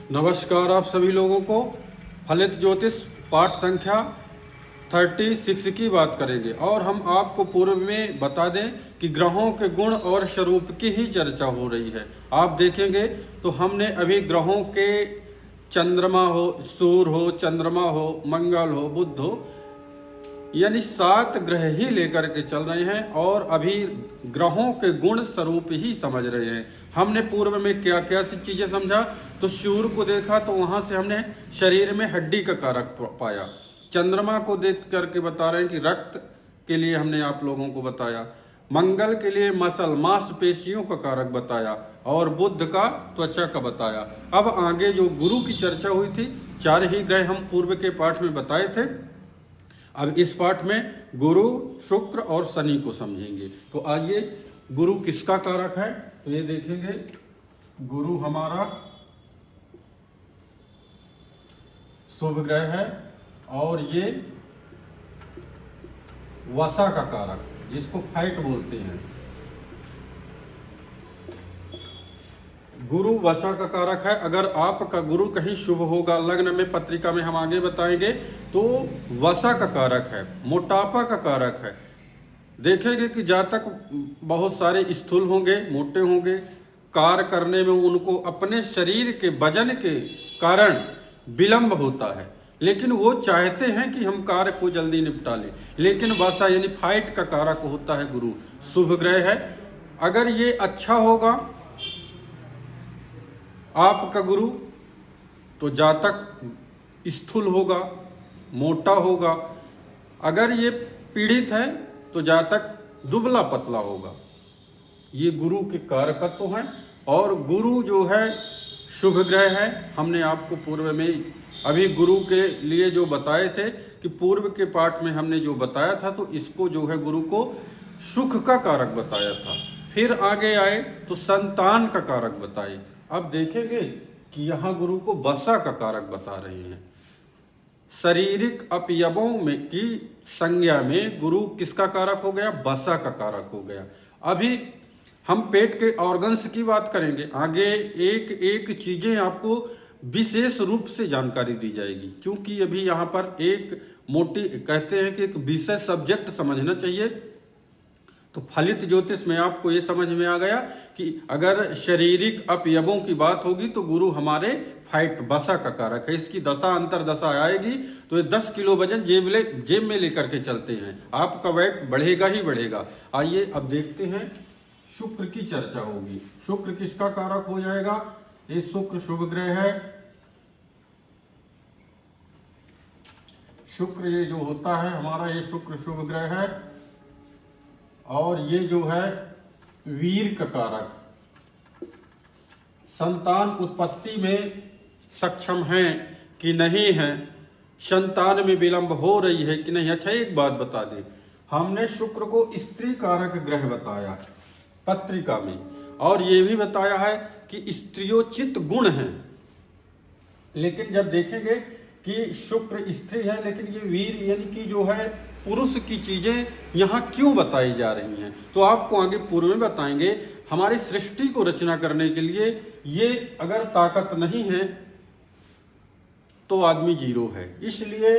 नमस्कार आप सभी लोगों को। फलित ज्योतिष पाठ संख्या 36 की बात करेंगे और हम आपको पूर्व में बता दें कि ग्रहों के गुण और स्वरूप की ही चर्चा हो रही है। आप देखेंगे तो हमने अभी ग्रहों के चंद्रमा हो, सूर्य हो, चंद्रमा हो, मंगल हो, बुध हो, यानी 7 ग्रह ही लेकर के चल रहे हैं और अभी ग्रहों के गुण स्वरूप ही समझ रहे हैं। हमने पूर्व में क्या क्या सी चीजें समझा, तो सूर्य को देखा तो वहां से हमने शरीर में हड्डी का कारक पाया। चंद्रमा को देख करके बता रहे हैं कि रक्त के लिए हमने आप लोगों को बताया। मंगल के लिए मसल मांसपेशियों का कारक बताया और बुध का त्वचा का बताया। अब आगे जो गुरु की चर्चा हुई थी, 4 ही ग्रह हम पूर्व के पाठ में बताए थे। अब इस पाठ में गुरु, शुक्र और शनि को समझेंगे। तो आइए, गुरु किसका कारक है तो ये देखेंगे। गुरु हमारा शुभ ग्रह है और ये वसा का कारक, जिसको फाइट बोलते हैं। गुरु वसा का कारक है। अगर आपका गुरु कहीं शुभ होगा, लग्न में, पत्रिका में, हम आगे बताएंगे, तो वसा का कारक है, मोटापा का कारक है। देखेंगे कि जातक बहुत सारे स्थूल होंगे, मोटे होंगे, कार्य करने में उनको अपने शरीर के वजन के कारण विलंब होता है, लेकिन वो चाहते हैं कि हम कार्य को जल्दी निपटा लें। लेकिन वसा यानी फाइट का कारक होता है गुरु, शुभ ग्रह है। अगर ये अच्छा होगा आपका गुरु, तो जातक स्थूल होगा, मोटा होगा। अगर ये पीड़ित है तो जातक दुबला पतला होगा। ये गुरु के कारकत्व हैं। और गुरु जो है शुभ ग्रह है। हमने आपको पूर्व में अभी गुरु के लिए जो बताए थे कि पूर्व के पाठ में हमने जो बताया था, तो इसको जो है गुरु को सुख का कारक बताया था। फिर आगे आए तो संतान का कारक बताए। अब देखेंगे कि यहां गुरु को वसा का कारक बता रहे हैं। शारीरिक अपयवों में की संज्ञा में गुरु किसका कारक हो गया? वसा का कारक हो गया। अभी हम पेट के ऑर्गन्स की बात करेंगे। आगे एक एक चीजें आपको विशेष रूप से जानकारी दी जाएगी, क्योंकि अभी यहाँ पर एक मोटी कहते हैं कि एक विषय सब्जेक्ट समझना चाहिए। तो फलित ज्योतिष में आपको ये समझ में आ गया कि अगर शारीरिक अपयवों की बात होगी तो गुरु हमारे फाइट वसा का कारक है। इसकी दशा अंतर दशा आएगी तो ये 10 किलो वजन जेब में लेकर के चलते हैं। आपका वेट बढ़ेगा ही बढ़ेगा। आइए अब देखते हैं, शुक्र की चर्चा होगी। शुक्र किसका कारक हो जाएगा? ये शुक्र शुभ ग्रह है। शुक्र ये जो होता है हमारा, ये शुक्र शुभ ग्रह है और ये जो है वीर का कारक। संतान उत्पत्ति में सक्षम हैं कि नहीं है, संतान में विलंब हो रही है कि नहीं। अच्छा, एक बात बता दें, हमने शुक्र को स्त्री कारक ग्रह बताया पत्रिका में, और ये भी बताया है कि स्त्रियोचित गुण हैं। लेकिन जब देखेंगे कि शुक्र स्त्री है, लेकिन ये वीर यानी कि जो है पुरुष की चीजें यहाँ क्यों बताई जा रही हैं, तो आपको आगे पूर्व में बताएंगे। हमारी सृष्टि को रचना करने के लिए ये अगर ताकत नहीं है तो आदमी जीरो है। इसलिए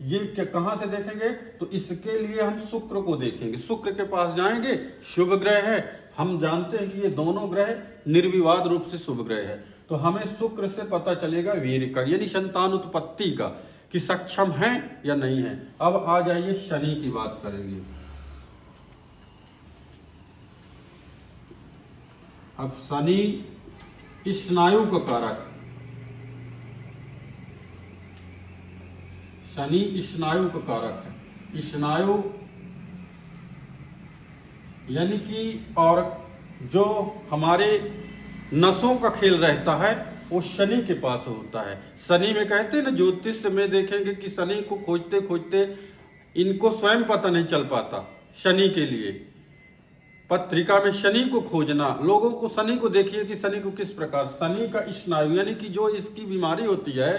ये क्या कहां से देखेंगे, तो इसके लिए हम शुक्र को देखेंगे। शुक्र के पास जाएंगे, शुभ ग्रह है। हम जानते हैं कि ये दोनों ग्रह निर्विवाद रूप से शुभ ग्रह है। तो हमें शुक्र से पता चलेगा वीर का यानी संतान उत्पत्ति का, कि सक्षम है या नहीं है। अब आ जाइए शनि की बात करेंगे। अब शनि स्नायु का कारक। शनि स्नायु का कारक है। स्नायु यानी कि और जो हमारे नसों का खेल रहता है वो शनि के पास होता है। शनि में कहते हैं ना, ज्योतिष में देखेंगे कि शनि को खोजते खोजते इनको स्वयं पता नहीं चल पाता। शनि के लिए पत्रिका में शनि को खोजना, लोगों को शनि को देखिए कि शनि को किस प्रकार, शनि का स्नायु यानी कि जो इसकी बीमारी होती है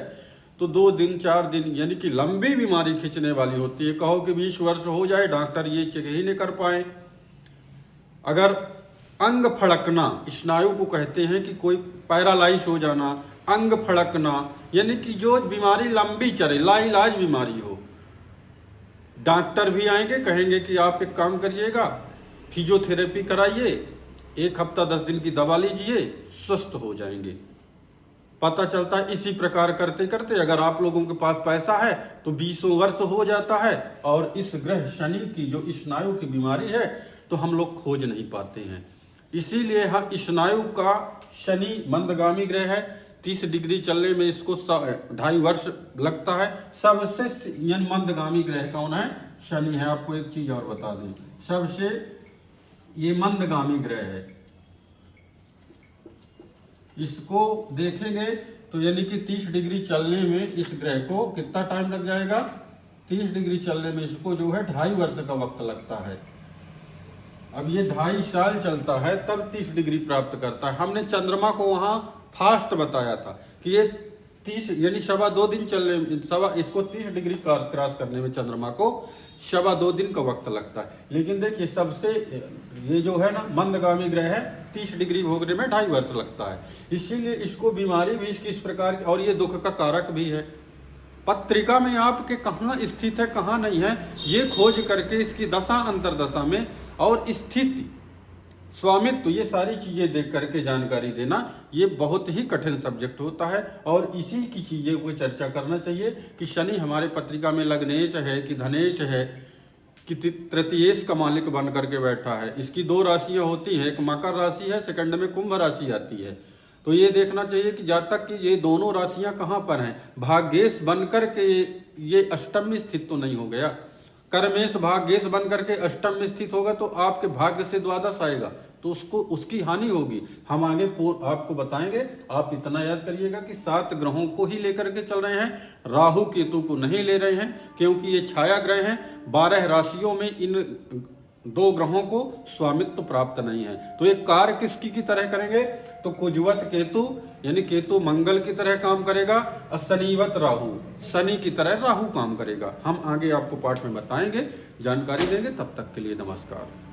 तो 2 दिन 4 दिन यानी कि लंबी बीमारी खींचने वाली होती है। कहो कि 20 वर्ष हो जाए, डॉक्टर ये चेक ही नहीं कर पाए। अगर अंग फड़कना, स्नायु को कहते हैं कि कोई पैरालाइज हो जाना, अंग फड़कना, यानी कि जो बीमारी लंबी चले, लाइलाज बीमारी हो, डॉक्टर भी आएंगे, कहेंगे कि आप एक काम करिएगा, फिजियोथेरेपी कराइए, 1 हफ्ता 10 दिन की दवा लीजिए, स्वस्थ हो जाएंगे। पता चलता है इसी प्रकार करते करते अगर आप लोगों के पास पैसा है तो 20 वर्ष हो जाता है, और इस ग्रह शनि की जो स्नायु की बीमारी है तो हम लोग खोज नहीं पाते हैं। इसीलिए स्नायु का शनि मंदगामी ग्रह है, 30 डिग्री चलने में इसको 2.5 वर्ष लगता है। सबसे मंदगामी ग्रह कौन है? शनि है। आपको एक चीज और बता दें, सबसे ये मंदगामी ग्रह है। इसको देखेंगे तो यानी कि 30 डिग्री चलने में इस ग्रह को कितना टाइम लग जाएगा? 30 डिग्री चलने में इसको जो है 2.5 वर्ष का वक्त लगता है। अब ये 2.5 साल चलता है तब 30 डिग्री प्राप्त करता है। हमने चंद्रमा को वहां फास्ट बताया था कि ये 30 यानी 2.25 दिन चलने, इसको 30 डिग्री क्रॉस करने में चंद्रमा को 2.25 दिन का वक्त लगता है। लेकिन देखिए सबसे ये जो है ना मंदगामी ग्रह है, 30 डिग्री भोगने में 2.5 वर्ष लगता है। इसीलिए इसको बीमारी भी इसकी इस प्रकार की, और ये दुख का कारक भी है। पत्रिका में आपके कहाँ स्थित है कहाँ नहीं है, ये खोज करके इसकी दशा अंतरदशा में और स्थिति स्वामित्व, ये सारी चीजें देख करके जानकारी देना, ये बहुत ही कठिन सब्जेक्ट होता है। और इसी की चीजें को चर्चा करना चाहिए कि शनि हमारे पत्रिका में लग्नेश है कि धनेश है कि तृतीयेश का मालिक बन करके बैठा है। इसकी 2 राशियां होती हैं, एक मकर राशि है, सेकंड में कुंभ राशि आती है। तो ये देखना चाहिए कि जब तक कि ये दोनों राशियां कहाँ पर हैं, भाग्येश बनकर के ये अष्टम में स्थित तो नहीं हो गया। कर्मेश भाग्येश बन करके अष्टम में स्थित होगा तो आपके भाग्य से द्वादश आएगा तो उसकी हानि होगी। हम आगे आपको बताएंगे। आप इतना याद करिएगा कि 7 ग्रहों को ही लेकर के चल रहे हैं, राहु केतु को नहीं ले रहे हैं, क्योंकि ये छाया ग्रह हैं। 12 राशियों में इन 2 ग्रहों को स्वामित्व प्राप्त नहीं है। तो ये कार्य किसकी की तरह करेंगे? तो कुजवत केतु, यानी केतु मंगल की तरह काम करेगा, और शनिवत राहु, शनि की तरह राहु काम करेगा। हम आगे आपको पाठ में बताएंगे, जानकारी देंगे। तब तक के लिए नमस्कार।